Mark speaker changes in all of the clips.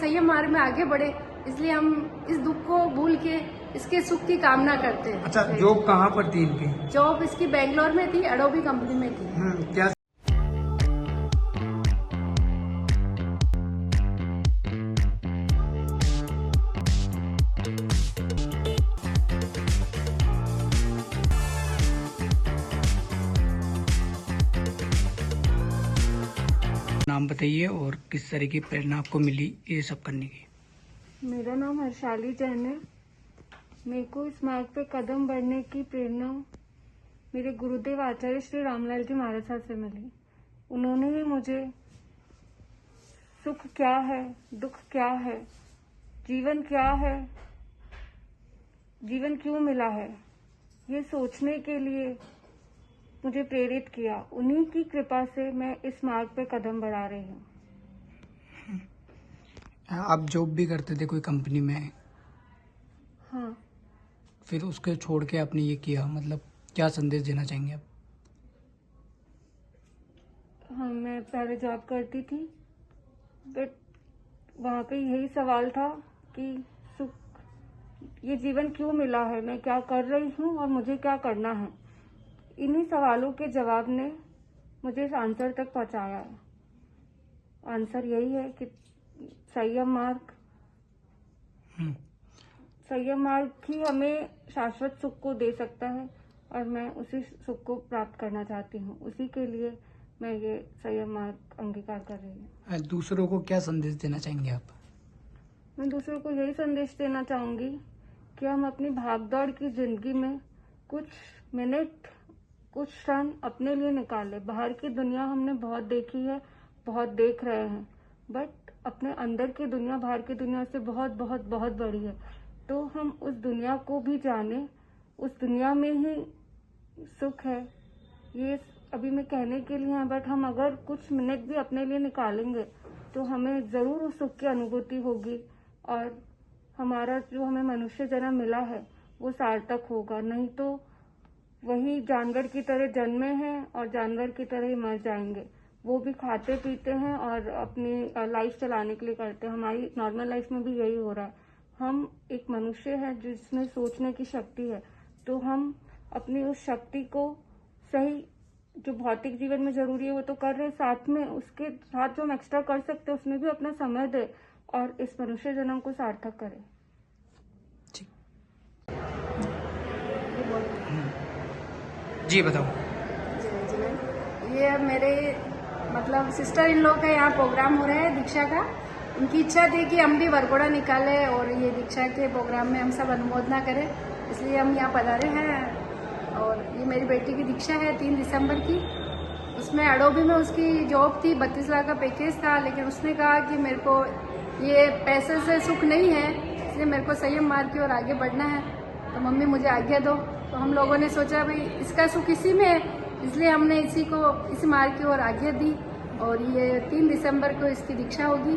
Speaker 1: संयम मार्ग में आगे बढ़े, इसलिए हम इस दुख को भूल के इसके सुख की कामना करते हैं।
Speaker 2: अच्छा, जॉब कहाँ पर थी इनकी?
Speaker 1: जॉब इसकी बेंगलोर में थी, एडोबी कंपनी में थी।
Speaker 2: क्या नाम बताइए और किस तरह की प्रेरणा आपको मिली ये सब करने की?
Speaker 3: मेरा नाम हर्षाली जैन है। मेरे को इस मार्ग पे कदम बढ़ने की प्रेरणा मेरे गुरुदेव आचार्य श्री रामलाल जी महाराज साहब से मिली। उन्होंने ही मुझे सुख क्या है, दुख क्या है, जीवन क्या है, जीवन क्यों मिला है, ये सोचने के लिए मुझे प्रेरित किया। उन्हीं की कृपा से मैं इस मार्ग पे कदम बढ़ा रही हूँ।
Speaker 2: आप जॉब भी करते थे कोई कंपनी में?
Speaker 3: हाँ।
Speaker 2: फिर उसके छोड़ के आपने ये किया, मतलब क्या संदेश देना चाहेंगे आप?
Speaker 3: हाँ, मैं पहले जॉब करती थी, बट वहाँ पे यही सवाल था कि सुख, ये जीवन क्यों मिला है, मैं क्या कर रही हूँ और मुझे क्या करना है। इन्हीं सवालों के जवाब ने मुझे इस आंसर तक पहुँचाया है। आंसर यही है कि संयम मार्ग ही हमें शाश्वत सुख को दे सकता है और मैं उसी सुख को प्राप्त करना चाहती हूँ। उसी के लिए मैं ये संयम मार्ग अंगीकार कर रही हूँ।
Speaker 2: दूसरों को क्या संदेश देना चाहेंगे आप?
Speaker 3: मैं दूसरों को यही संदेश देना चाहूंगी कि हम अपनी भागदौड़ की जिंदगी में कुछ मिनट, कुछ क्षण अपने लिए निकालें। बाहर की दुनिया हमने बहुत देखी है, बहुत देख रहे हैं, बट अपने अंदर की दुनिया बाहर की दुनिया से बहुत बहुत बहुत बड़ी है। तो हम उस दुनिया को भी जाने, उस दुनिया में ही सुख है। ये अभी मैं कहने के लिए है, बट हम अगर कुछ मिनट भी अपने लिए निकालेंगे तो हमें जरूर उस सुख की अनुभूति होगी और हमारा जो हमें मनुष्य जन्म मिला है वो सार्थक होगा। नहीं तो वही जानवर की तरह जन्मे हैं और जानवर की तरह ही मर जाएंगे। वो भी खाते पीते हैं और अपनी लाइफ चलाने के लिए करते हैं। हमारी नॉर्मल लाइफ में भी यही हो रहा है। हम एक मनुष्य है जिसमें सोचने की शक्ति है, तो हम अपनी उस शक्ति को सही, जो भौतिक जीवन में जरूरी है वो तो कर रहे हैं, साथ में उसके साथ जो हम एक्स्ट्रा कर सकते हैं उसमें भी अपना समय दे और इस मनुष्य जन्म को सार्थक करें।
Speaker 2: जी बताओ।
Speaker 1: ये मेरे मतलब सिस्टर इन लोग का यहाँ प्रोग्राम हो रहा है दीक्षा का। उनकी इच्छा थी कि हम भी वरघोड़ा निकालें और ये दीक्षा के प्रोग्राम में हम सब अनुमोदना करें, इसलिए हम यहाँ पधारे हैं। और ये मेरी बेटी की दीक्षा है 3 दिसंबर की। उसमें एडोबी में उसकी जॉब थी, 32 लाख का पैकेज था, लेकिन उसने कहा कि मेरे को ये पैसे से सुख नहीं है, इसलिए मेरे को संयम मार्ग की ओर आगे बढ़ना है, तो मम्मी मुझे आज्ञा दो। तो हम लोगों ने सोचा भाई इसका सुख इसी में है, इसलिए हमने इसी मार्ग की ओर आज्ञा दी और ये 3 दिसंबर को इसकी दीक्षा होगी।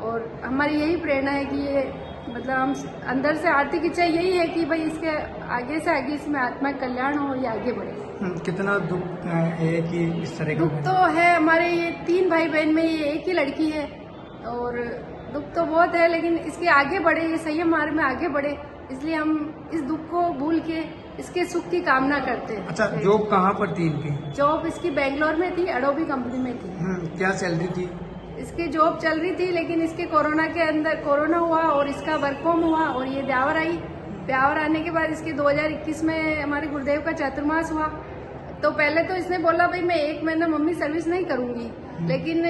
Speaker 1: और हमारी यही प्रेरणा है कि ये मतलब हम अंदर से आर्थिक इच्छा यही है कि भाई इसके आगे से आगे इसमें आत्मा कल्याण हो, ये आगे बढ़े।
Speaker 2: कितना दुख है कि इस तरह का?
Speaker 1: दुख तो है, हमारे ये 3 भाई बहन में ये एक ही लड़की है और दुख तो बहुत है, लेकिन इसके आगे बढ़े, ये संयम मार्ग में आगे बढ़े, इसलिए हम इस दुख को भूल के इसके सुख की कामना करते हैं।
Speaker 2: अच्छा, जॉब कहाँ पर थी इनकी?
Speaker 1: जॉब इसकी बेंगलोर में थी, एडोबी कंपनी में थी।
Speaker 2: क्या सैलरी थी?
Speaker 1: इसकी जॉब चल रही थी, लेकिन इसके कोरोना के अंदर कोरोना हुआ और इसका वर्क फ्रॉम हुआ और ये ब्यावर आई। ब्यावर आने के बाद इसके 2021 में हमारे गुरुदेव का चातुर्मास हुआ। तो पहले तो इसने बोला भाई मैं 1 महीना मम्मी सर्विस नहीं करूंगी, लेकिन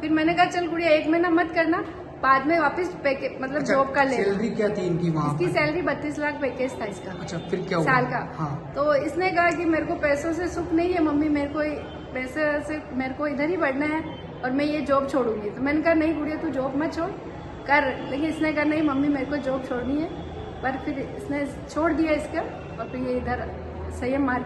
Speaker 1: फिर मैंने कहा चल गुड़िया 1 महीना मत करना, बाद में वापस मतलब जॉब कर ले।
Speaker 2: सैलरी क्या थी इनकी वहाँ?
Speaker 1: इसकी सैलरी 32 लाख पैकेज था इसका।
Speaker 2: अच्छा, फिर क्या हुआ?
Speaker 1: साल का।
Speaker 2: हाँ।
Speaker 1: तो इसने कहा कि मेरे को पैसों से सुख नहीं है मम्मी, मेरे को पैसे से मेरे को इधर ही बढ़ना है और मैं ये जॉब छोड़ूंगी। तो मैंने कहा नहीं गुड़िया तू जॉब मत छोड़ कर, लेकिन इसने कहा नहीं मम्मी मेरे को जॉब छोड़नी है। पर फिर इसने छोड़ दिया इसका और फिर ये इधर संयम मार्ग